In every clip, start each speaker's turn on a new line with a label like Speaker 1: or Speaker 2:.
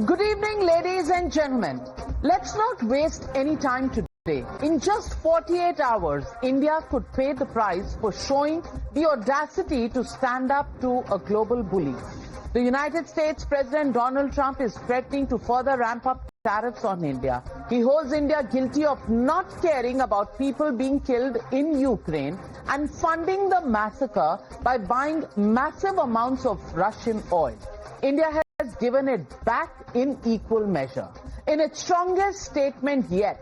Speaker 1: Good evening, ladies and gentlemen. Let's not waste any time today. In just 48 hours, India could pay the price for showing the audacity to stand up to a global bully. The United States President Donald Trump is threatening to further ramp up tariffs on India. He holds India guilty of not caring about people being killed in Ukraine and funding the massacre by buying massive amounts of Russian oil. India has given it back in equal measure. In its strongest statement yet,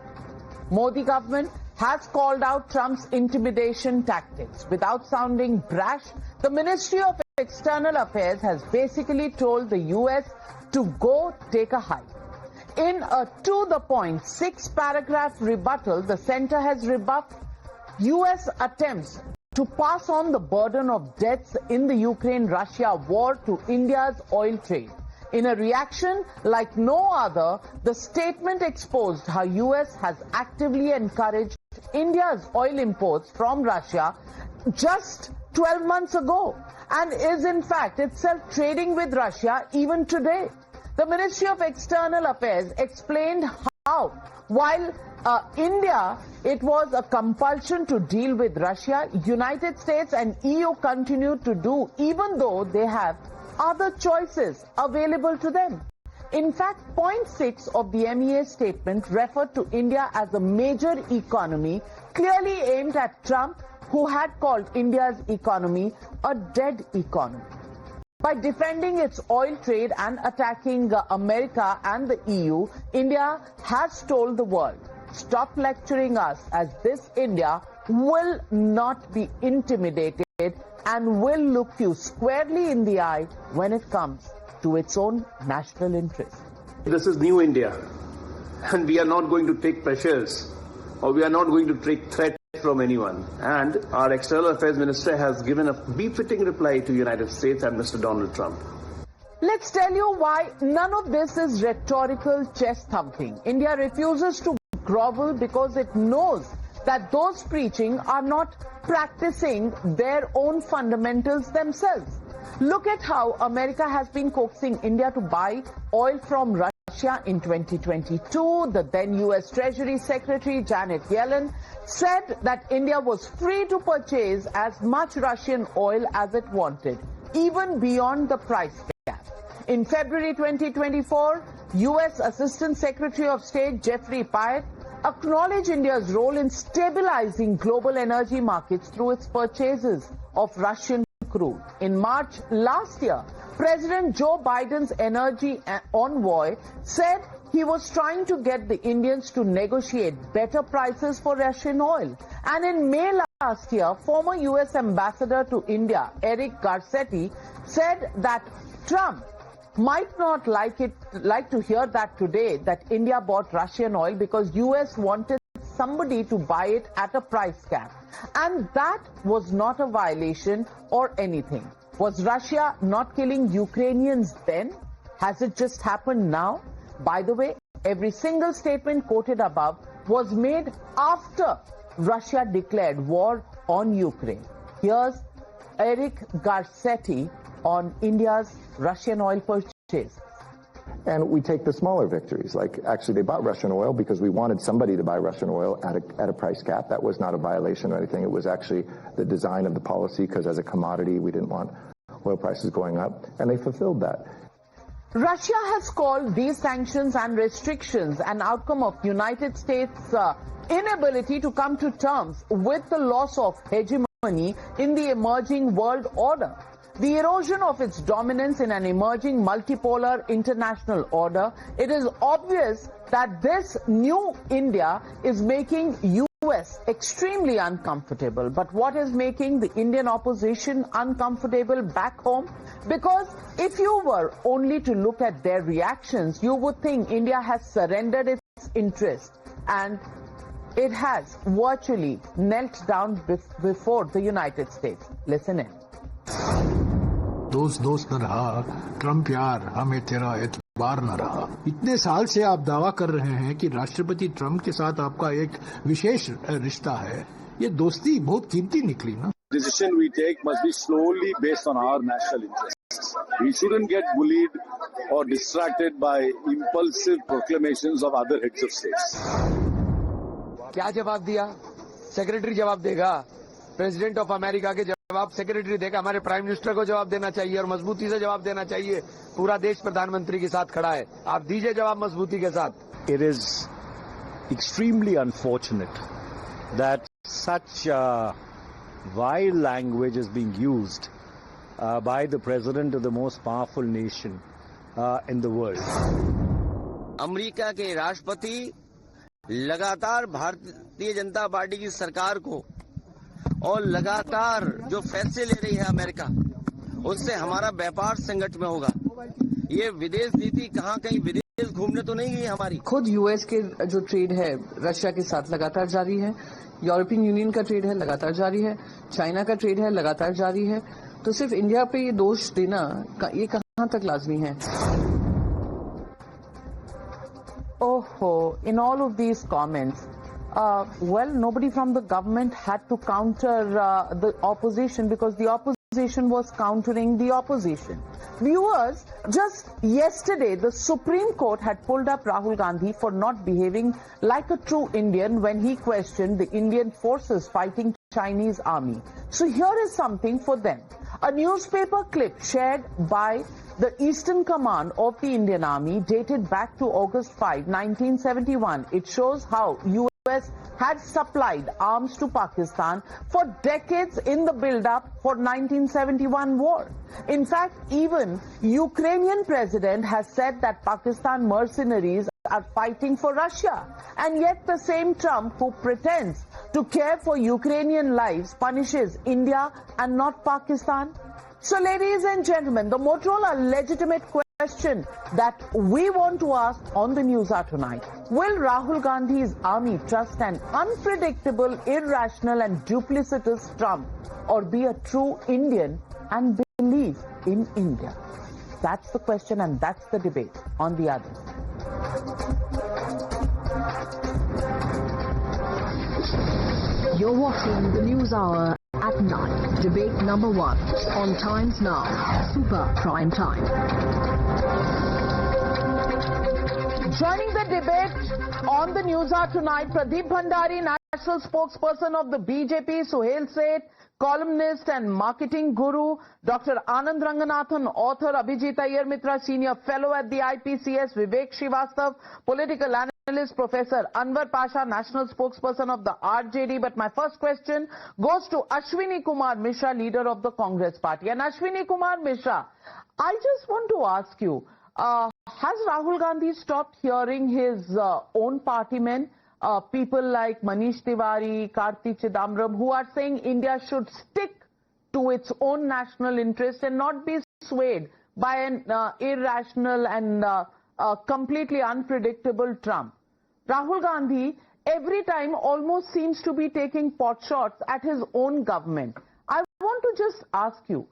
Speaker 1: Modi government has called out Trump's intimidation tactics. Without sounding brash, the Ministry of External Affairs has basically told the US to go take a hike. In a to-the-point 6-paragraph rebuttal, the center has rebuffed US attempts to pass on the burden of deaths in the Ukraine-Russia war to India's oil trade. In a reaction like no other, the statement exposed how US has actively encouraged India's oil imports from Russia just 12 months ago and is in fact itself trading with Russia even today. The Ministry of External Affairs explained how, while India, it was a compulsion to deal with Russia, United States and EU continue to do, even though they have other choices available to them. In fact, point 6 of the MEA statement referred to India as a major economy, clearly aimed at Trump, who had called India's economy a dead economy. By defending its oil trade and attacking America and the EU, India has told the world, stop lecturing us, as this India will not be intimidated and will look you squarely in the eye when it comes to its own national interest.
Speaker 2: This is new India, and we are not going to take pressures, or we are not going to take threats from anyone. And our External Affairs Minister has given a befitting reply to United States and Mr. Donald Trump.
Speaker 1: Let's tell you why none of this is rhetorical chest thumping. India refuses to grovel because it knows that those preaching are not practicing their own fundamentals themselves. Look at how America has been coaxing India to buy oil from Russia in 2022. The then US Treasury Secretary Janet Yellen said that India was free to purchase as much Russian oil as it wanted, even beyond the price cap. In February 2024, US Assistant Secretary of State Jeffrey Pyatt acknowledged India's role in stabilizing global energy markets through its purchases of Russian crude. In March last year, President Joe Biden's energy envoy said he was trying to get the Indians to negotiate better prices for Russian oil. And in May last year, former US Ambassador to India, Eric Garcetti, said that Trump might not like to hear that today, that India bought Russian oil because US wanted somebody to buy it at a price cap. And that was not a violation or anything. Was Russia not killing Ukrainians then? Has it just happened now? By the way, every single statement quoted above was made after Russia declared war on Ukraine. Here's Eric Garcetti on India's Russian oil purchase.
Speaker 3: And we take the smaller victories, like actually they bought Russian oil because we wanted somebody to buy Russian oil at a price cap. That was not a violation or anything. It was actually the design of the policy, because as a commodity we didn't want oil prices going up, and they fulfilled that.
Speaker 1: Russia has called these sanctions and restrictions an outcome of United States' inability to come to terms with the loss of hegemony in the emerging world order. The erosion of its dominance in an emerging multipolar international order. It is obvious that this new India is making US extremely uncomfortable. But what is making the Indian opposition uncomfortable back home? Because if you were only to look at their reactions, you would think India has surrendered its interest, and it has virtually knelt down before the United States. Listen in.
Speaker 4: दोस्त दोस्त न रहा, Trump यार हमें तेरा एतबार न रहा। इतने साल से आप दावा कर रहे हैं कि राष्ट्रपति ट्रम्प के साथ आपका एक विशेष रिश्ता है। ये दोस्ती बहुत कीमती निकली ना।
Speaker 5: Decision we take must be solely based on our national interests. We shouldn't get bullied or distracted by impulsive proclamations of other heads of states.
Speaker 6: क्या जवाब दिया? सेक्रेटरी जवाब देगा? प्रेसिडेंट ऑफ अमेरिका के जवाब सेक्रेटरी देगा? हमारे प्राइम मिनिस्टर को जवाब देना चाहिए और मजबूती से जवाब देना चाहिए। पूरा देश प्रधानमंत्री के साथ खड़ा है, आप दीजिए जवाब मजबूती के साथ।
Speaker 7: It is extremely unfortunate that such vile language is being used by the president of the most powerful nation in the world.
Speaker 6: America के राष्ट्रपति लगातार भारतीय जनता पार्टी की सरकार को और लगातार जो फैसले ले रही है अमेरिका, उससे हमारा व्यापार संकट में होगा। ये विदेश नीति कहाँ कहीं विदेश घूमने तो नहीं गई हमारी।
Speaker 1: खुद यूएस के जो ट्रेड है रशिया के साथ लगातार जारी है, यूरोपियन यूनियन का ट्रेड है लगातार जारी है, चाइना का ट्रेड है लगातार जारी है, तो सिर्फ इंडिया पे ये दोष देना ये कहाँ तक लाजमी है? In all of these comments, well, nobody from the government had to counter the opposition because the opposition was countering the opposition. Viewers, just yesterday, the Supreme Court had pulled up Rahul Gandhi for not behaving like a true Indian when he questioned the Indian forces fighting Chinese army. So here is something for them. A newspaper clip shared by the Eastern Command of the Indian Army dated back to August 5, 1971. It shows how US had supplied arms to Pakistan for decades in the build-up for 1971 war. In fact, even Ukrainian president has said that Pakistan mercenaries are fighting for Russia. And yet the same Trump who pretends to care for Ukrainian lives punishes India and not Pakistan. So ladies and gentlemen, the Motorola legitimate question that we want to ask on the NewsHour tonight: will Rahul Gandhi's army trust an unpredictable, irrational and duplicitous Trump, or be a true Indian and believe in India? That's the question and that's the debate on the other.
Speaker 8: You're watching the NewsHour at night. Debate number 1 on Times Now, Super Prime Time.
Speaker 1: Joining the debate on the NewsHour tonight, Pradeep Bhandari, national spokesperson of the BJP, Suhail Seth, columnist and marketing guru, Dr. Anand Ranganathan, author, Abhijit Iyer Mitra, senior fellow at the IPCS, Vivek Srivastav, political analyst, Professor Anwar Pasha, national spokesperson of the RJD. But my first question goes to Ashwini Kumar Mishra, leader of the Congress party. And Ashwini Kumar Mishra, I just want to ask you, has Rahul Gandhi stopped hearing his own party men? People like Manish Tiwari, Karti Chidambaram, who are saying India should stick to its own national interest and not be swayed by an irrational and completely unpredictable Trump. Rahul Gandhi every time almost seems to be taking pot shots at his own government. I want to just ask you,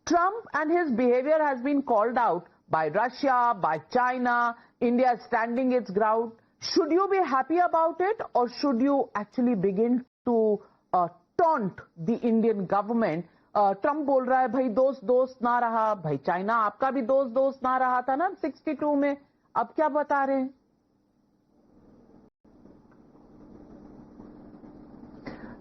Speaker 1: Trump and his behavior has been called out by Russia, by China, India is standing its ground. Should you be happy about it, or should you actually begin to taunt the Indian government? Trump बोल रहा है भाई दोस्त ना रहा, भाई China आपका भी दोस्त ना रहा था ना 62 में, अब क्या बता रहे हैं?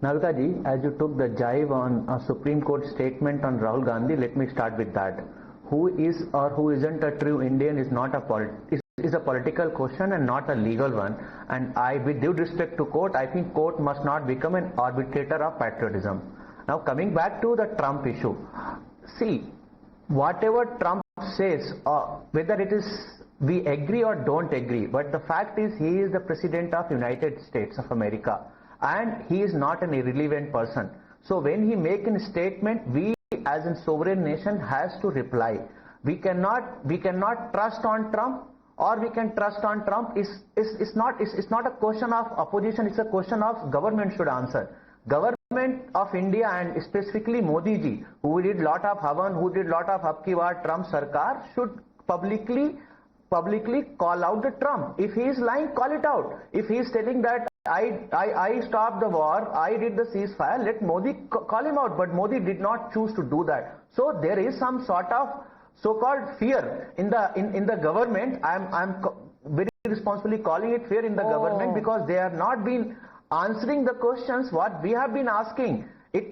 Speaker 9: Navika ji, as you took the jive on a Supreme Court statement on Rahul Gandhi, let me start with that. Who is or who isn't a true Indian is not is a political question and not a legal one. And with due respect to court, I think court must not become an arbitrator of patriotism. Now coming back to the Trump issue, see, whatever Trump says, whether it is we agree or don't agree, but the fact is he is the president of United States of America and he is not an irrelevant person. So when he make a statement, we as a sovereign nation has to reply. We cannot trust on Trump, or we can trust on Trump. It's not a question of opposition, it's a question of government should answer. Government of India and specifically Modi ji, who did lot of Havan, who did lot of Abki Baar Trump Sarkar, should publicly call out the Trump. If he is lying, call it out. If he is telling that I stopped the war, I did the ceasefire, let Modi call him out. But Modi did not choose to do that. So there is some sort of so-called fear in the government. I'm very responsibly calling it fear in the government, because they have not been answering the questions what we have been asking.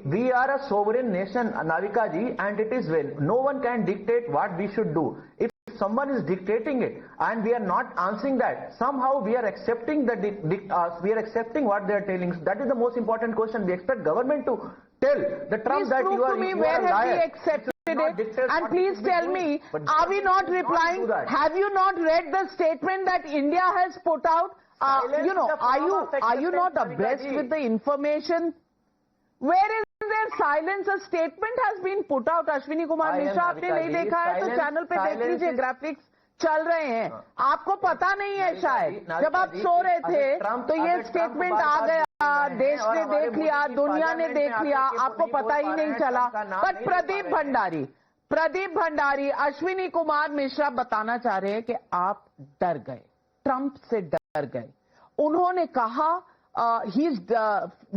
Speaker 9: We are a sovereign nation, Navika ji, and it is well. No one can dictate what we should do. If someone is dictating it and we are not answering that, somehow we are accepting we are accepting what they are telling. That is the most important question. We expect government to tell the Trump that you are
Speaker 1: where have we accepted it? And please tell me, are we not replying? Have you not read the statement that India has put out? You know, are you not abreast with the information? Where is their silence? A statement has been put out. Ashwini Kumar Mishra, आपने नहीं देखा है तो channel पे देख लीजिए, graphics चल रहे हैं. आपको पता नहीं है शायद, जब आप सो रहे थे तो ये स्टेटमेंट आ गया, देश ने देख लिया, दुनिया ने देख लिया, आपको पता ही नहीं चला. बट प्रदीप भंडारी, अश्विनी कुमार मिश्रा बताना चाह रहे हैं कि आप डर गए, ट्रंप से डर गए. उन्होंने कहा he's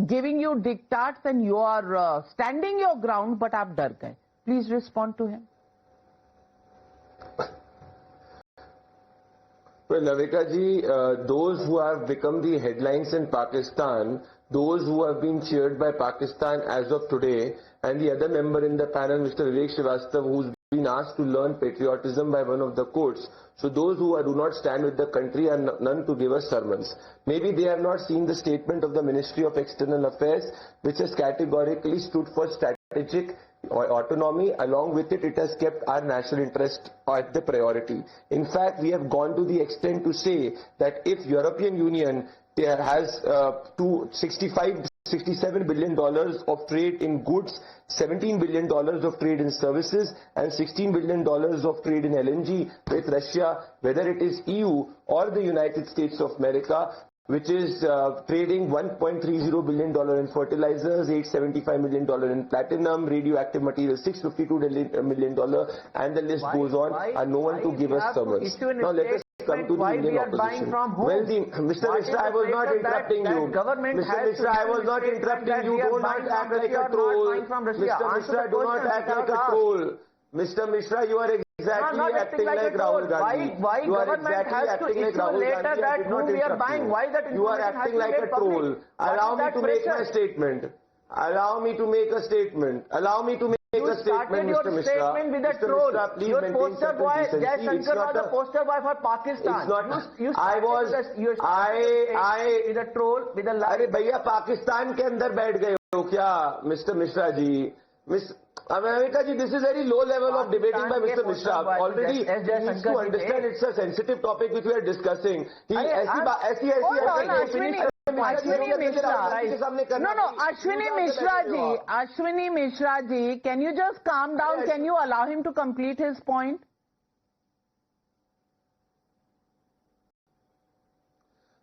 Speaker 1: giving you diktats and you are standing your ground, but आप डर गए. Please respond to him.
Speaker 10: Well, Navika ji, those who have become the headlines in Pakistan, those who have been cheered by Pakistan as of today, and the other member in the panel, Mr. Vivek Srivastava, who's been asked to learn patriotism by one of the courts. So those who do not stand with the country are none to give us sermons. Maybe they have not seen the statement of the Ministry of External Affairs, which has categorically stood for strategic autonomy. Along with it, it has kept our national interest at the priority. In fact, we have gone to the extent to say that if European Union has $67 billion of trade in goods, $17 billion of trade in services, and $16 billion of trade in LNG with Russia, whether it is EU or the United States of America, which is trading $1.30 billion in fertilizers, $875 million in platinum, radioactive materials, $652 million, and the list goes on, and no one to give us sermons. Now let us come to the Indian opposition. Well, Mr. Mishra, I was not interrupting you. Mr. Mishra, I was not interrupting you. Do not act like a troll. Mr. Mishra, do not act like a troll. Mr. Mishra, you are exactly acting like Rahul Gandhi.
Speaker 9: Why
Speaker 10: you are
Speaker 9: government
Speaker 10: exactly
Speaker 9: has to
Speaker 10: acting like
Speaker 9: issue
Speaker 10: Rahul
Speaker 9: later
Speaker 10: Gandhi.
Speaker 9: that whom we are buying? Why that
Speaker 10: you are acting like a troll. Allow me to make my statement. Allow me to make a statement. Allow me to make a statement, Mr. Mishra.
Speaker 9: Statement with a troll. Your poster boy, Jai Shankar was a poster boy for Pakistan.
Speaker 10: It's not.
Speaker 9: You
Speaker 10: I was.
Speaker 9: with a troll, with a lie.
Speaker 10: अरे भैया पाकिस्तान के अंदर बैठ गए हो क्या, Mr. Mishra ji? Navika ji, this is very low level of debating by Mr. Mishra. Already, he needs to understand it's a sensitive topic which we are discussing. Ashwini
Speaker 1: Mishra ji, can you just calm down? Can you allow him to complete his point?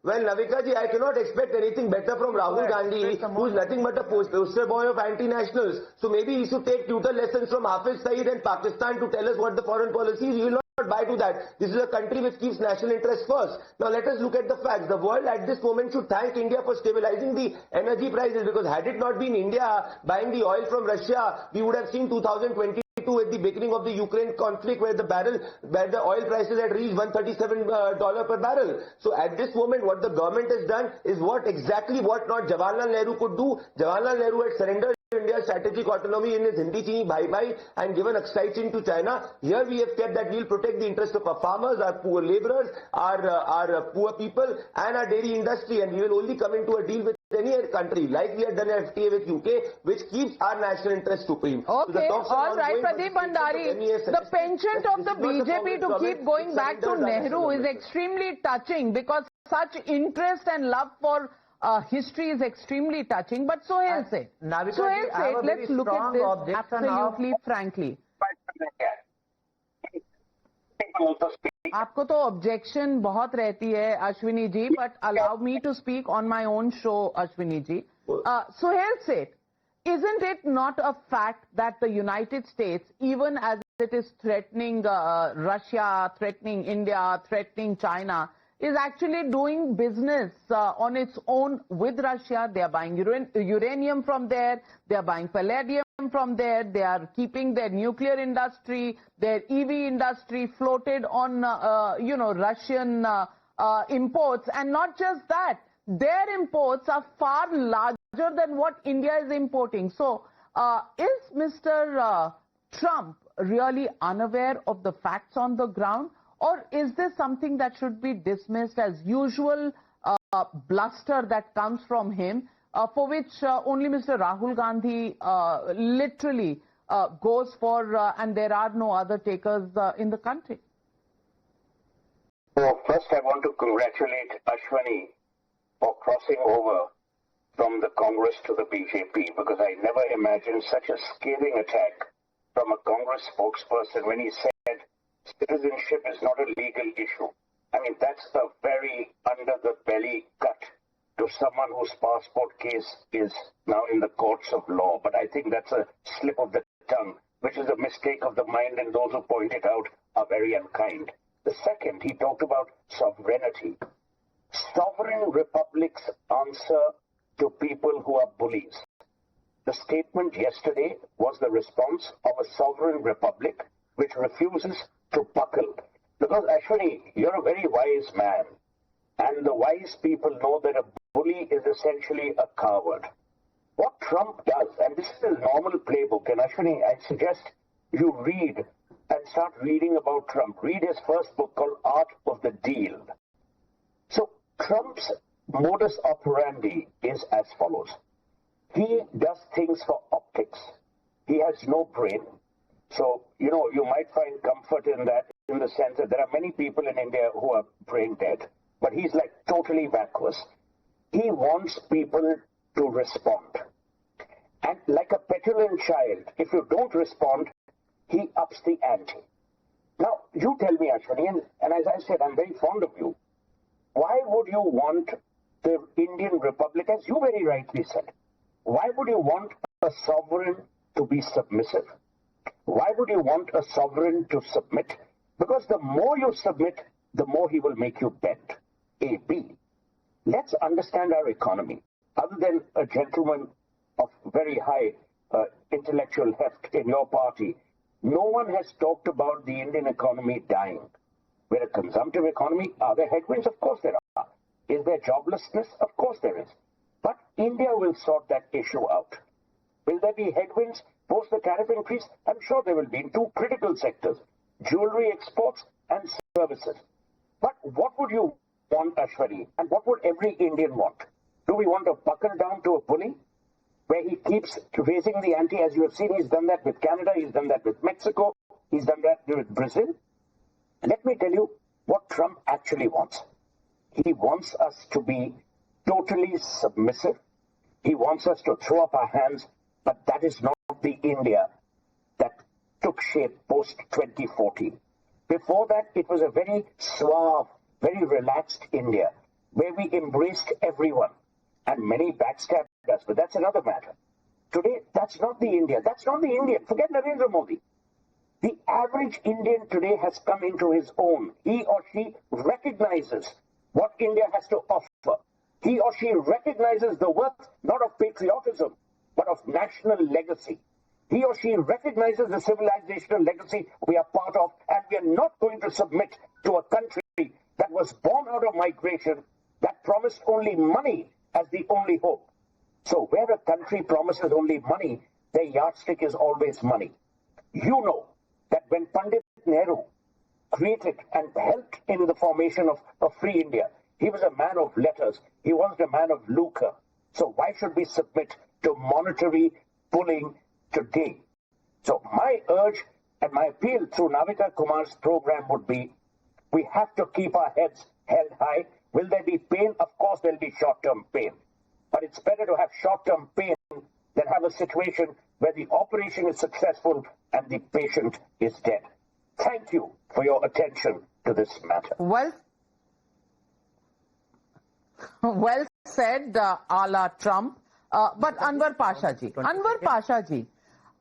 Speaker 10: Well, Navika ji, I cannot expect anything better from Rahul Gandhi, who is nothing but a poster boy of anti-nationals. So maybe he should take tutor lessons from Hafiz Saeed and Pakistan to tell us what the foreign policy is. He will not buy to that. This is a country which keeps national interest first. Now let us look at the facts. The world at this moment should thank India for stabilizing the energy prices, because had it not been India buying the oil from Russia, we would have seen 2022 at the beginning of the Ukraine conflict, where the oil prices had reached $137 per barrel. So at this moment, what the government has done is what not Jawaharlal Nehru could do. Jawaharlal Nehru had surrendered India's strategic autonomy in his Hindi Chini Bhai Bhai and given exciting to China. Here we have kept that we will protect the interest of our farmers, our poor laborers, our poor people, and our dairy industry, and we will only come into a deal with any other country, like we have done an FTA with UK, which keeps our national interest supreme.
Speaker 1: Okay,
Speaker 10: so
Speaker 1: all right, Pradeep Bhandari, the penchant of the BJP to keep going back to Nehru is extremely touching, because such interest and love for history is extremely touching, but so he'll say. So he'll say, let's look at this absolutely frankly. आपको तो objection बहुत रहती है Ashwini ji, but allow me to speak on my own show Ashwini ji. Sohail said, isn't it not a fact that the United States, even as it is threatening Russia, threatening India, threatening China, is actually doing business on its own with Russia? They are buying uranium from there, they are buying palladium from there. They are keeping their nuclear industry, their EV industry floated on, Russian imports. And not just that, their imports are far larger than what India is importing. So, is Mr. Trump really unaware of the facts on the ground? Or is this something that should be dismissed as usual bluster that comes from him, for which only Mr. Rahul Gandhi literally goes for, and there are no other takers in the country?
Speaker 11: So first I want to congratulate Ashwani for crossing over from the Congress to the BJP, because I never imagined such a scathing attack from a Congress spokesperson when he said citizenship is not a legal issue. I mean, that's a very under-the-belly cut to someone whose passport case is now in the courts of law. But I think that's a slip of the tongue, which is a mistake of the mind, and those who point it out are very unkind. The second, he talked about sovereignty. Sovereign republics answer to people who are bullies. The statement yesterday was the response of a sovereign republic which refuses to buckle. Because Ashwani, you're a very wise man, and the wise people know that a bully is essentially a coward. What Trump does, and this is a normal playbook, and Ashwani, I suggest you read and start reading about Trump. Read his first book called Art of the Deal. So Trump's modus operandi is as follows. He does things for optics. He has no brain. So, you might find comfort in that, in the sense that there are many people in India who are brain dead, but he's like totally vacuous. He wants people to respond. And like a petulant child, if you don't respond, he ups the ante. Now, you tell me, Ashwani, and as I said, I'm very fond of you. Why would you want the Indian Republic, as you very rightly said, why would you want a sovereign to be submissive? Why would you want a sovereign to submit? Because the more you submit, the more he will make you bend. A. B. Let's understand our economy. Other than a gentleman of very high intellectual heft in your party, no one has talked about the Indian economy dying. We're a consumptive economy. Are there headwinds? Of course there are. Is there joblessness? Of course there is. But India will sort that issue out. Will there be headwinds post the tariff increase? I'm sure there will be in two critical sectors, jewelry exports and services. But what would you want, Ashwani, and what would every Indian want? Do we want to buckle down to a bully where he keeps raising the ante? As you have seen, he's done that with Canada, he's done that with Mexico, he's done that with Brazil. Let me tell you what Trump actually wants. He wants us to be totally submissive. He wants us to throw up our hands, but that is not the India that took shape post-2014. Before that, it was a very suave, very relaxed India, where we embraced everyone, and many backstabbed us, but that's another matter. Today, that's not the India. That's not the Indian. Forget Narendra Modi. The average Indian today has come into his own. He or she recognizes what India has to offer. He or she recognizes the worth not of patriotism, but of national legacy. He or she recognizes the civilizational legacy we are part of, and we are not going to submit to a country that was born out of migration, that promised only money as the only hope. So where a country promises only money, their yardstick is always money. You know that when Pandit Nehru created and helped in the formation of a free India, he was a man of letters. He wasn't a man of lucre. So why should we submit to monetary pulling today? So my urge and my appeal through Navika Kumar's program would be, we have to keep our heads held high. Will there be pain? Of course there will be short-term pain. But it's better to have short-term pain than have a situation where the operation is successful and the patient is dead. Thank you for your attention to this matter.
Speaker 1: Well said, a la Trump. But Anwar Pasha ji,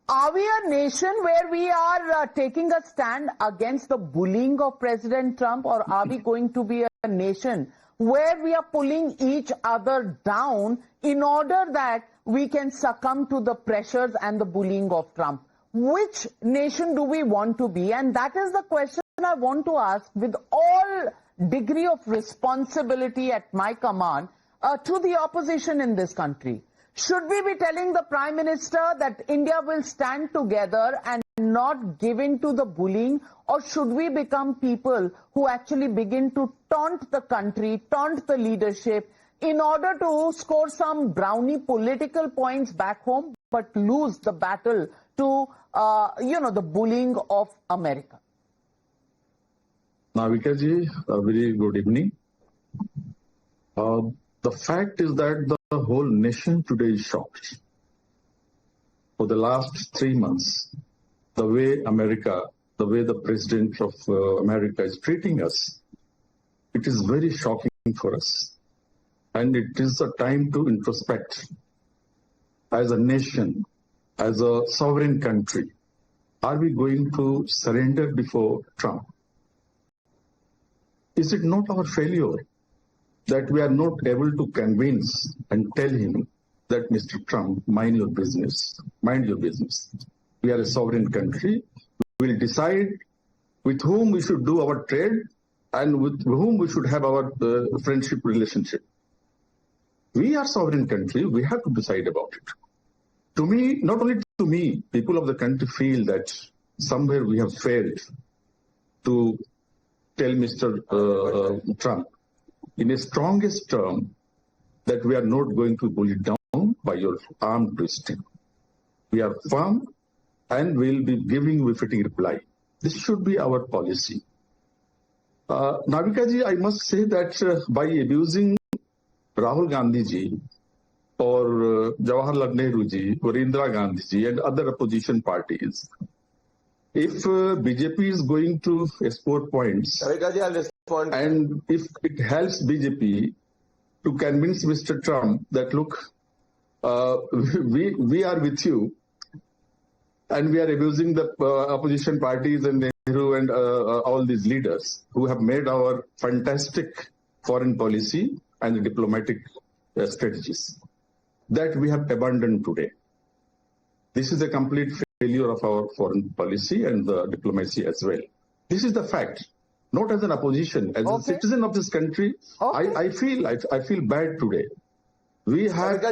Speaker 1: are we a nation where we are taking a stand against the bullying of President Trump, or are we going to be a nation where we are pulling each other down in order that we can succumb to the pressures and the bullying of Trump. Which nation do we want to be? And that is the question I want to ask with all degree of responsibility at my command to the opposition in this country. Should we be telling the Prime Minister that India will stand together and not give in to the bullying, or should we become people who actually begin to taunt the country, taunt the leadership in order to score some brownie political points back home but lose the battle to, the bullying of America?
Speaker 12: Navika ji, a very good evening. The fact is that the whole nation today is shocked. For the last 3 months, the way the President of America is treating us, it is very shocking for us. And it is a time to introspect. As a nation, as a sovereign country, are we going to surrender before Trump? Is it not our failure that we are not able to convince and tell him that, Mr. Trump, mind your business, mind your business. We are a sovereign country. We will decide with whom we should do our trade and with whom we should have our friendship relationship. We are a sovereign country. We have to decide about it. To me, not only to me, people of the country feel that somewhere we have failed to tell Mr. Trump in a strongest term that we are not going to pull it down by your armed twisting. We are firm and will be giving befitting reply. This should be our policy. Navika ji, I must say that by abusing Rahul Gandhi ji or Jawaharlal Nehru ji or Indira Gandhi ji and other opposition parties, if BJP is going to score points and if it helps BJP to convince Mr. Trump that, look, we are with you and we are abusing the opposition parties and Nehru and all these leaders who have made our fantastic foreign policy and diplomatic strategies that we have abandoned today. This is a complete failure of our foreign policy and the diplomacy as well. This is the fact. Not as an opposition, as a citizen of this country, I feel bad today. We have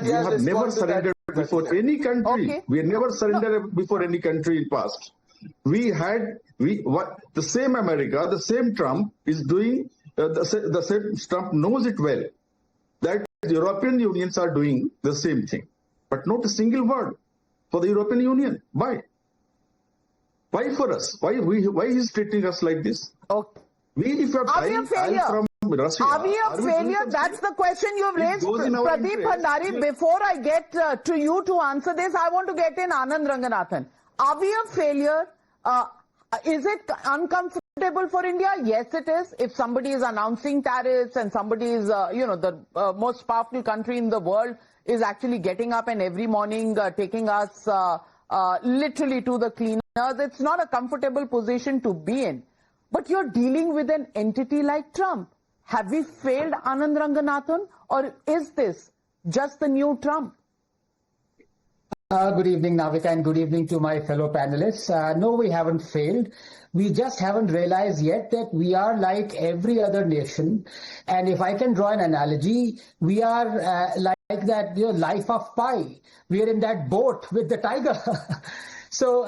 Speaker 12: never surrendered before any country. We have never surrendered before any country in past. The same America, the same Trump is doing, the same Trump knows it well, that the European Unions are doing the same thing. But not a single word for the European Union. Why? Why for us? Why is treating us like this? If you're
Speaker 1: are we a failure?
Speaker 12: Russia,
Speaker 1: are we a failure? That's the question you've raised, Pradeep Bhandari. Before I get to you to answer this, I want to get in Anand Ranganathan. Are we a failure? Is it uncomfortable for India? Yes, it is. If somebody is announcing tariffs and somebody is, the most powerful country in the world is actually getting up and every morning taking us literally to the cleaners, it's not a comfortable position to be in. But you're dealing with an entity like Trump. Have we failed, Anand Ranganathan, or is this just the new Trump?
Speaker 13: Good evening, Navika, and good evening to my fellow panelists. No, we haven't failed. We just haven't realized yet that we are like every other nation. And if I can draw an analogy, we are like that life of Pi. We are in that boat with the tiger. So,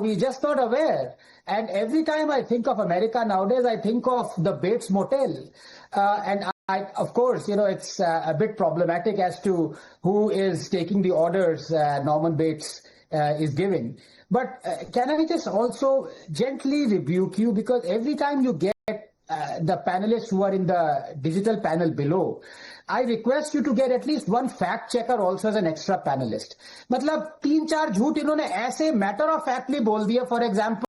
Speaker 13: we're just not aware. And every time I think of America nowadays, I think of the Bates Motel. Of course, it's a bit problematic as to who is taking the orders Norman Bates is giving. But can I just also gently rebuke you, because every time you get the panelists who are in the digital panel below, I request you to get at least one fact checker also as an extra panelist. मतलब 3-4 झूठ इन्होंने ऐसे matter of factly बोल दिए. For example,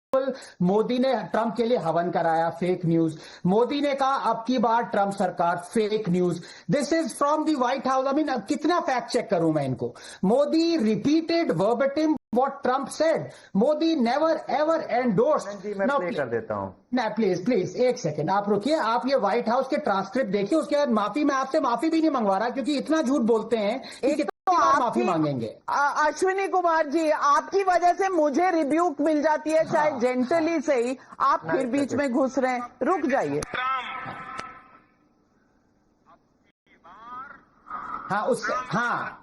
Speaker 13: Modi ने Trump के लिए हवन कराया, फेक न्यूज. मोदी ने कहा अब की बार ट्रंप सरकार, fake news. This is from the white house. कितना फैक्ट चेक करूं मैं इनको? Modi repeated verbatim what Trump said. Modi never ever endorsed.
Speaker 9: मैं प्ले कर देता हूं.
Speaker 13: ना प्लीज एक सेकंड आप रुकिए. आप ये व्हाइट हाउस के ट्रांसक्रिप्ट देखिए, उसके बाद मैं आपसे माफी भी नहीं मंगवा रहा, क्योंकि इतना झूठ बोलते हैं कि माफी मांगेंगे।
Speaker 1: अश्विनी कुमार जी, आपकी वजह से मुझे रिब्यूक मिल जाती है, चाहे जेंटली से ही, आप फिर बीच में घुस रहे हैं, रुक जाइए।
Speaker 13: हाँ,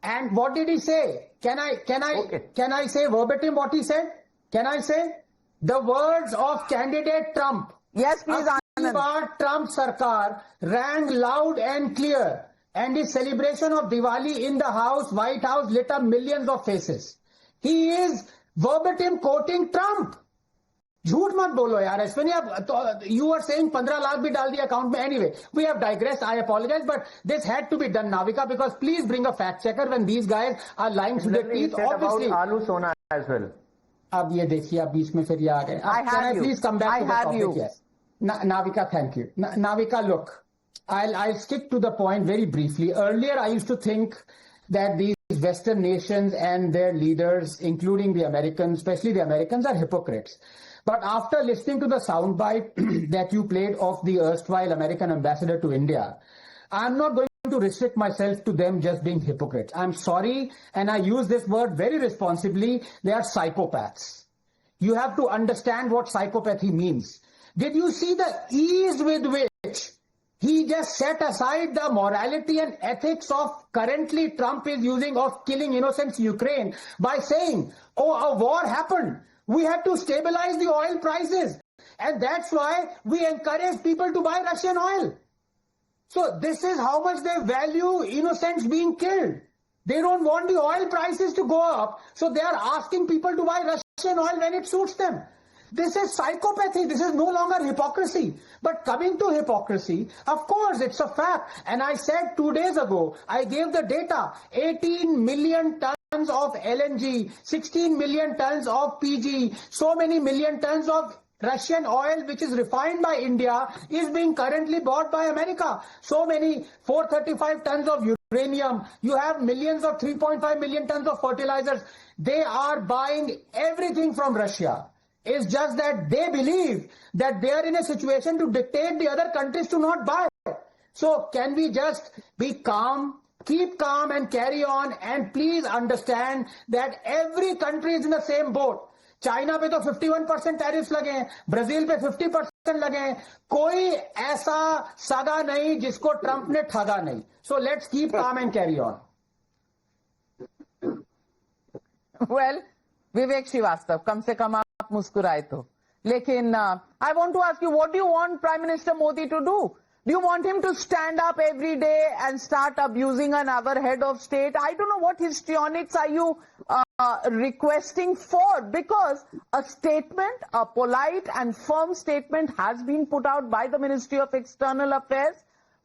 Speaker 13: and what did he say? Can I say verbatim what he said? Can I say the words of candidate Trump?
Speaker 1: Yes, please.
Speaker 13: Trump Sarkar rang loud and clear, and his celebration of Diwali in the White House lit up millions of faces. He is verbatim quoting Trump. झूठ मत बोलो यार अश्विनी, आप you were saying 15 lakh भी डाल दिया account में. Anyway, we have digressed. I apologize, but this had to be done, Navika, because please bring a fact checker when these guys are lying to their teeth. Obviously,
Speaker 9: Alu Sona as well.
Speaker 13: अब ये देखिए, अब बीच में फिर ये आ गए. Can I please come back to the topic? Yes. Navika, thank you. Navika, look, I'll stick to the point very briefly. Earlier, I used to think that these Western nations and their leaders, including the Americans, especially the Americans, are hypocrites. But after listening to the soundbite that you played of the erstwhile American ambassador to India, I'm not going to restrict myself to them just being hypocrites. I'm sorry, and I use this word very responsibly. They are psychopaths. You have to understand what psychopathy means. Did you see the ease with which he just set aside the morality and ethics of currently Trump is using of killing innocents in Ukraine by saying, oh, a war happened. We had to stabilize the oil prices, and that's why we encourage people to buy Russian oil. So this is how much they value innocents being killed. They don't want the oil prices to go up, so they are asking people to buy Russian oil when it suits them. This is psychopathy. This is no longer hypocrisy. But coming to hypocrisy, of course, it's a fact. And I said 2 days ago, I gave the data, 18 million tons of LNG, 16 million tons of PG, so many million tons of Russian oil which is refined by India is being currently bought by America. So many 435 tons of uranium. You have millions of 3.5 million tons of fertilizers. They are buying everything from Russia. It's just that they believe that they are in a situation to dictate the other countries to not buy. So can we just be calm, keep calm and carry on, and please understand that every country is in the same boat. China पे तो 51% tariffs लगे हैं, Brazil पे 50% लगे हैं, कोई ऐसा सगा नहीं जिसको ट्रंप ने ठगा नहीं. So let's keep calm and carry on.
Speaker 1: Well, Vivek Srivastava, कम से कम आप मुस्कुराए तो. लेकिन I want to ask you, what do you want Prime Minister Modi to do? Do you want him to stand up every day and start abusing another head of state? I don't know what histrionics are you requesting for, because a statement, a polite and firm statement has been put out by the Ministry of External Affairs.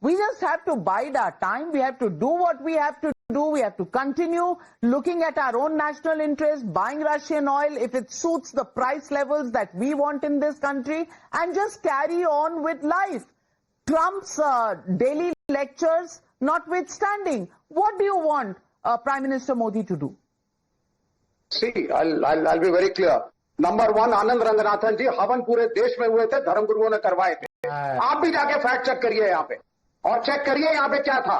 Speaker 1: We just have to bide our time. We have to do what we have to do. We have to continue looking at our own national interest, buying Russian oil if it suits the price levels that we want in this country, and just carry on with life. Trump's daily lectures notwithstanding, what do you want Prime Minister Modi to do?
Speaker 14: See, I'll be very clear. Number one, आनंद रंगनाथन जी हवन पूरे देश में हुए थे, धर्मगुरुओं ने करवाए थे. आप भी जाके फैक्ट चेक करिए यहाँ पे, और चेक करिए यहाँ पे क्या था.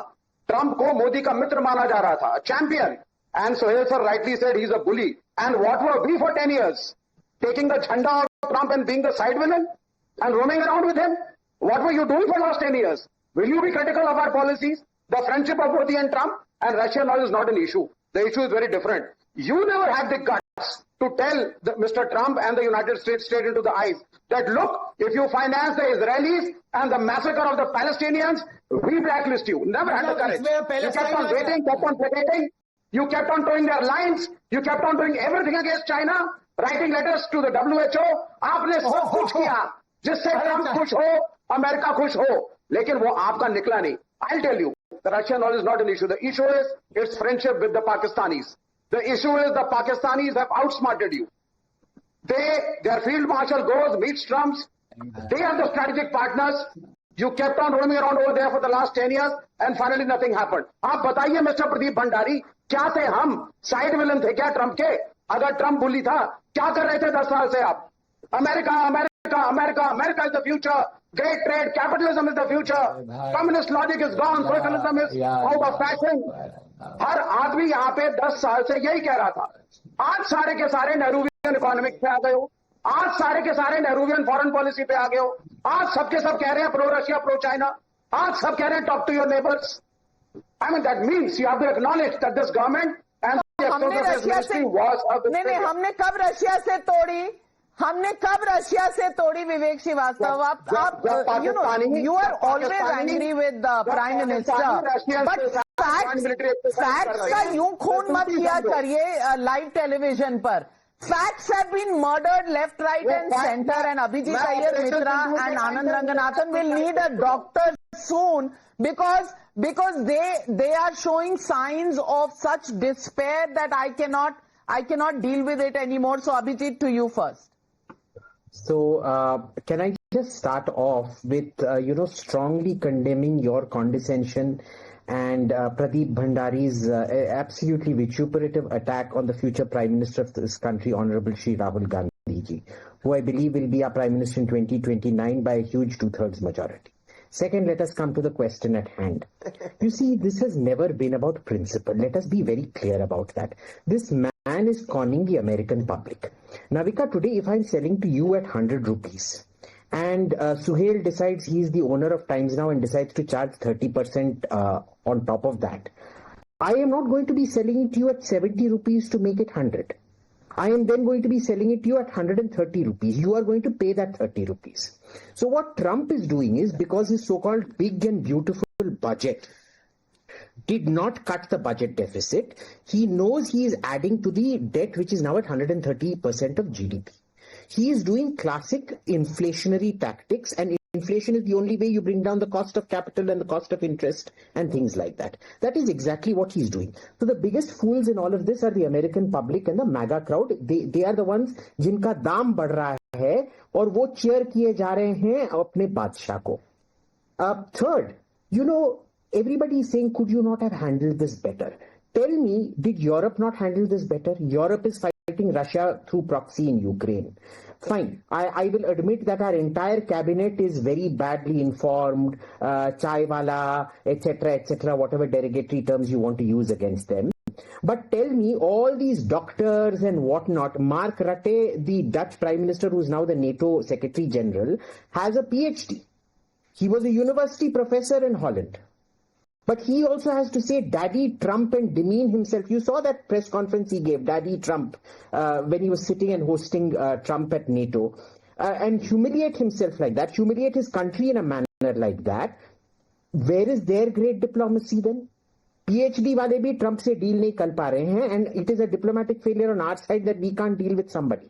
Speaker 14: ट्रंप को मोदी का मित्र माना जा रहा था, champion. And Sohail sir rightly said he's a bully. And what were we for 10 years? Taking the chanda of Trump and being the side villain and roaming around with him? What were you doing for the last 10 years? Will you be critical of our policies? The friendship of Modi and Trump and Russian oil is not an issue. The issue is very different. You never had the guts to tell Mr. Trump and the United States straight into the eyes that, look, if you finance the Israelis and the massacre of the Palestinians, we blacklist you. Never had the courage. You kept on waiting, kept on placating. You kept on towing their lines. You kept on doing everything against China, writing letters to the WHO. आपने सब कुछ किया जिससे Trump खुश हो, America खुश हो, लेकिन वो आपका निकला नहीं. I'll tell you, the Russian oil is not an issue. The issue is its friendship with the Pakistanis. The issue is the Pakistanis have outsmarted you. Their field marshal goes, meets Trumps. They are the strategic partners. You kept on roaming around over there for the last 10 years and finally nothing happened. आप बताइए mister Pradeep Bhandari, क्या थे हम? Side villain थे क्या Trump के? अगर Trump बुली था, क्या कर रहे थे 10 साल से आप? America is the future. Great trade, capitalism is the future. Communist logic is gone. Socialism is out of fashion. हर आदमी यहाँ पे 10 साल से यही कह रहा था। आज सारे के सारे नेहरूवियन इकोनॉमिक पे आ गए हो, आज सारे के सारे नेहरूवियन फॉरेन पॉलिसी पे आ गए हो, आज सबके सब कह रहे हैं प्रो रशिया प्रो चाइना, आज सब कह रहे हैं talk to your neighbours. I mean that means you have to acknowledge that this government and
Speaker 1: हमने रशिया से नहीं, हमने कब रशिया से तोड़ी? हमने कब रशिया से तोड़ी? विवेक श्रीवास्तव, आप you are always angry with the prime minister, but facts का यूं खून मत किया करिए लाइव टेलीविजन पर। Facts have been murdered left, right and center, and Abhijit Iyer Mitra and Anand Ranganathan will need a doctor soon because they are showing signs of such despair that I cannot deal with it anymore. So Abhijit, to you first.
Speaker 15: So can I just start off with strongly condemning your condescension and Pradeep Bhandari's absolutely vituperative attack on the future Prime Minister of this country, Honorable Shri Rahul Gandhi ji, who I believe will be our Prime Minister in 2029 by a huge 2/3 majority. Second, let us come to the question at hand. You see, this has never been about principle. Let us be very clear about that. This man is conning the American public. Navika, today if I'm selling to you at 100 rupees, and Suhail decides he's the owner of Times Now and decides to charge 30% on top of that, I am not going to be selling it to you at 70 rupees to make it 100. I am then going to be selling it to you at 130 rupees. You are going to pay that 30 rupees. So what Trump is doing is, because his so-called big and beautiful budget did not cut the budget deficit, he knows he is adding to the debt, which is now at 130% of GDP. He is doing classic inflationary tactics, and inflation is the only way you bring down the cost of capital and the cost of interest and things like that. That is exactly what he's doing. So the biggest fools in all of this are the American public and the MAGA crowd. They are the ones जिनका दाम बढ़ रहा है और वो cheer किए जा रहे हैं अपने बादशाह को. Third, everybody is saying, could you not have handled this better? Tell me, did Europe not handle this better? Europe is fighting Russia through proxy in Ukraine. Fine. I will admit that our entire cabinet is very badly informed, chaiwala, etc., whatever derogatory terms you want to use against them. But tell me, all these doctors and whatnot, Mark Rutte, the Dutch Prime Minister who is now the NATO Secretary General, has a PhD. He was a university professor in Holland. But he also has to say Daddy Trump and demean himself. You saw that press conference he gave, Daddy Trump, when he was sitting and hosting Trump at NATO, and humiliate himself like that, humiliate his country in a manner like that. Where is their great diplomacy then? PhD wale bhi Trump se deal nahi kar pa rahe hain, and it is a diplomatic failure on our side that we can't deal with somebody.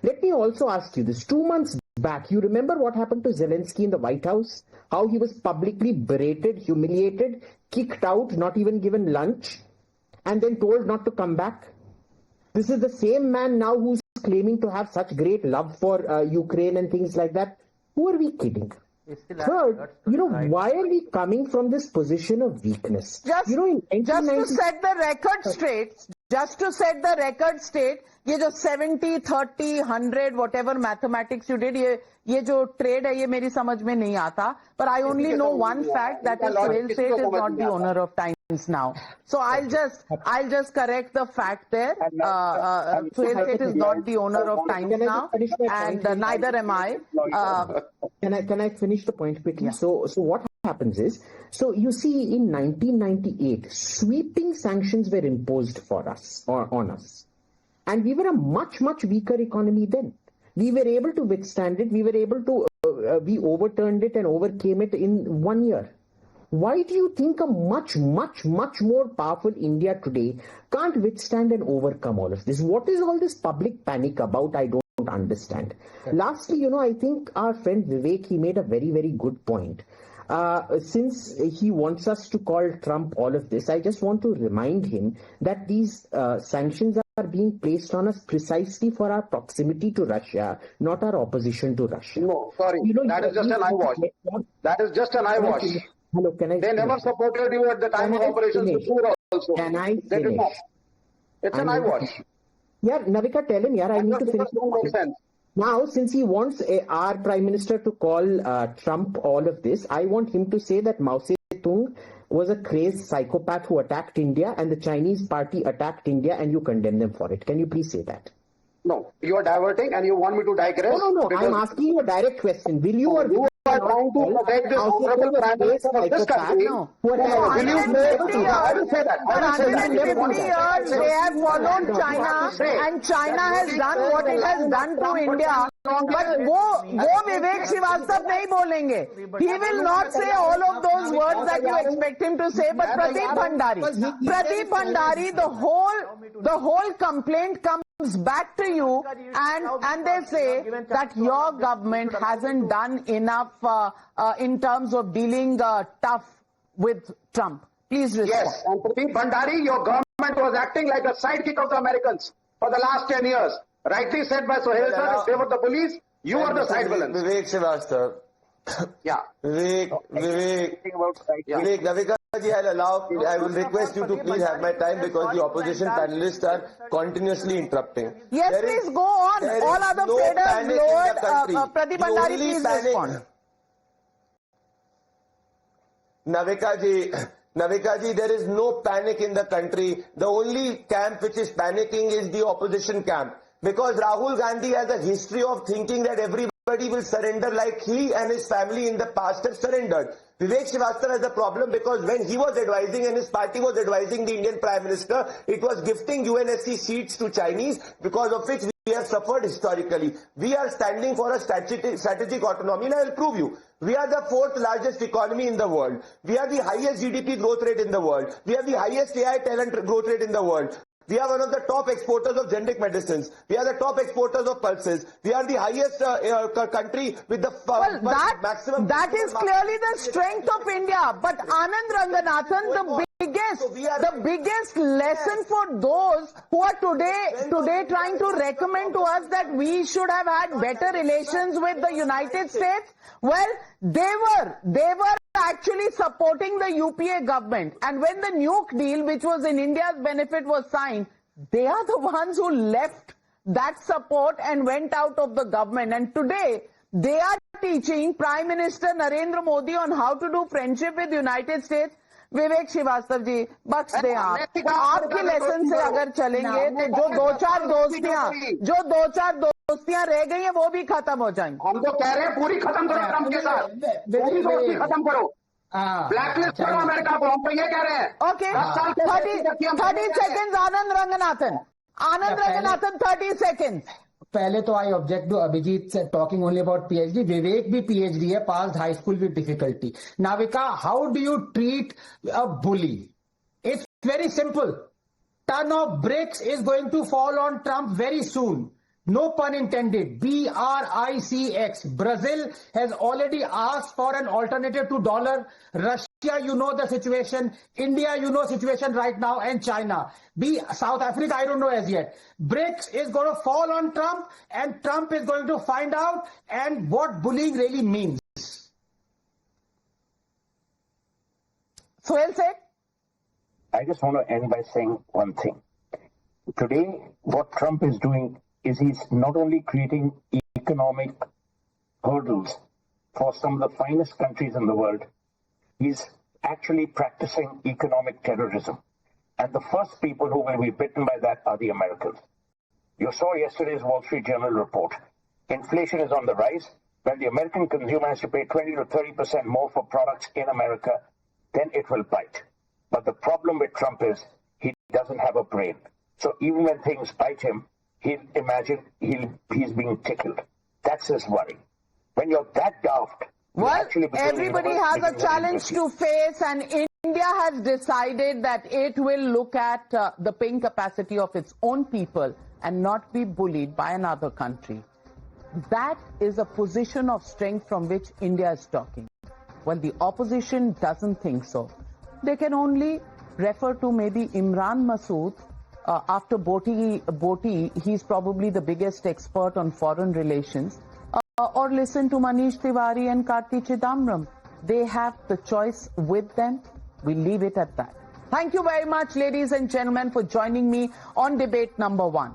Speaker 15: Let me also ask you this. 2 months back, you remember what happened to Zelensky in the White House? How he was publicly berated, humiliated, kicked out, not even given lunch, and then told not to come back. This is the same man now who's claiming to have such great love for Ukraine and things like that. Who are we kidding? Third, why are we coming from this position of weakness?
Speaker 1: Just to set the record straight, ये जो 70, 30, 100, whatever mathematics you did, ये जो trade है ये मेरी समझ में नहीं आता. But I only know one fact, that is Suhail Seth is not the owner of Times Now. So I'll just correct the fact there. Suhail Seth is not the owner of Times Now, and neither am I.
Speaker 15: Can I finish the point quickly? Yeah. So what happens is, so you see, in 1998, sweeping sanctions were imposed for us or on us. And we were a much, much weaker economy then. We were able to withstand it. We were able to, we overturned it and overcame it in 1 year. Why do you think a much, much, much more powerful India today can't withstand and overcome all of this? What is all this public panic about? I don't understand. Okay. Lastly, I think our friend Vivek, he made a very, very good point. Since he wants us to call Trump all of this, I just want to remind him that these sanctions are being placed on us precisely for our proximity to Russia, not our opposition to Russia.
Speaker 14: No, sorry, that is just an eyewash. That is just an eyewash.
Speaker 15: Hello, can I?
Speaker 14: They never supported you at the time of Operation Sukur also.
Speaker 15: Can I finish?
Speaker 14: It's an eyewash.
Speaker 15: Yeah, Navika, tell him, I need to finish. Now, since he wants our Prime Minister to call Trump all of this, I want him to say that Mao Zedong was a crazed psychopath who attacked India, and the Chinese party attacked India, and you condemn them for it. Can you please say that?
Speaker 14: No, you are diverting and you want me to digress.
Speaker 15: No. I'm asking you a direct question. Will you or will
Speaker 14: you are trying to protect this honorable Prime Minister of this country?
Speaker 15: No.
Speaker 14: Will you say, I will say that.
Speaker 1: For 150 years, they have followed China, and China has done what it has done to India. But वो विवेक श्रीवास्तव नहीं बोलेंगे. He will not say all of those words that you expect him to say. But Pradeep Bhandari, the whole complaint comes back to you, and they say that your government hasn't done enough in terms of dealing tough with Trump. Please respond.
Speaker 14: Yes, and Pradeep Bhandari, your government was acting like a sidekick of the Americans for the last 10 years. Rightly said by Sohail sir, they were the police, you are the side villains.
Speaker 10: Vivek Srivastava.
Speaker 14: Yeah.
Speaker 10: Vivek, Navika ji, I will request you to please have my time because the opposition panelists are continuously interrupting.
Speaker 1: Yes, please go on. All other traders, Lord Pradeep Bhandari, please respond.
Speaker 10: Navika ji, there is no panic in the country. The only camp which is panicking is the opposition camp. Because Rahul Gandhi has a history of thinking that everybody will surrender like he and his family in the past have surrendered. Vivek Srivastava has a problem because when he was advising and his party was advising the Indian Prime Minister, it was gifting UNSC seats to Chinese, because of which we have suffered historically. We are standing for a strategic autonomy, and I will prove you. We are the 4th largest economy in the world. We are the highest GDP growth rate in the world. We have the highest AI talent growth rate in the world. We are one of the top exporters of generic medicines. We are the top exporters of pulses. We are the highest country with the maximum.
Speaker 1: That is clearly the strength of India. But Anand Ranganathan, the biggest lesson for those who are today trying to recommend to us that we should have had better relations with the United States. Well, they were actually supporting the UPA government, and when the nuke deal, which was in India's benefit, was signed, they are the ones who left that support and went out of the government. And today they are teaching Prime Minister Narendra Modi on how to do friendship with the United States. विवेक श्रीवास्तव जी, बख्श दें आपके lesson से अगर चलेंगे तो जो दो चार दोस्तियां रह गई हैं वो भी खत्म हो जाएंगी.
Speaker 14: हम तो कह रहे हैं पूरी खत्म करो ट्रंप के साथ, पूरी दोस्ती खत्म करो, ब्लैकलिस्ट करो अमेरिका को, हम तो ये कह रहे हैं.
Speaker 1: Okay, 30 seconds. Anand Ranganathan 30 seconds.
Speaker 13: पहले तो I object to Abhijit talking only about PhD. Vivek भी पीएचडी है, pass high school with difficulty. Navika, how do you treat a bully? It's very simple. Ton of bricks is going to fall on Trump very soon. No pun intended. BRICS. Brazil has already asked for an alternative to dollar. Russia, you know the situation. India, you know situation right now. And China. South Africa, I don't know as yet. BRICS is going to fall on Trump, and Trump is going to find out and what bullying really means.
Speaker 1: Sohail said?
Speaker 11: I just want to end by saying one thing. Today, what Trump is doing is he's not only creating economic hurdles for some of the finest countries in the world, he's actually practicing economic terrorism. And the first people who will be bitten by that are the Americans. You saw yesterday's Wall Street Journal report. Inflation is on the rise. When the American consumer has to pay 20 to 30% more for products in America, then it will bite. But the problem with Trump is he doesn't have a brain. So even when things bite him, he'll imagine he's being tickled. That's his worry. When you're that daft...
Speaker 1: Well, everybody has a challenge to face, and India has decided that it will look at the paying capacity of its own people and not be bullied by another country. That is a position of strength from which India is talking. Well, the opposition doesn't think so. They can only refer to maybe Imran Masood. After Boti, he's probably the biggest expert on foreign relations. Or listen to Manish Tiwari and Karti Chidambaram. They have the choice with them. We'll leave it at that. Thank you very much, ladies and gentlemen, for joining me on debate number 1.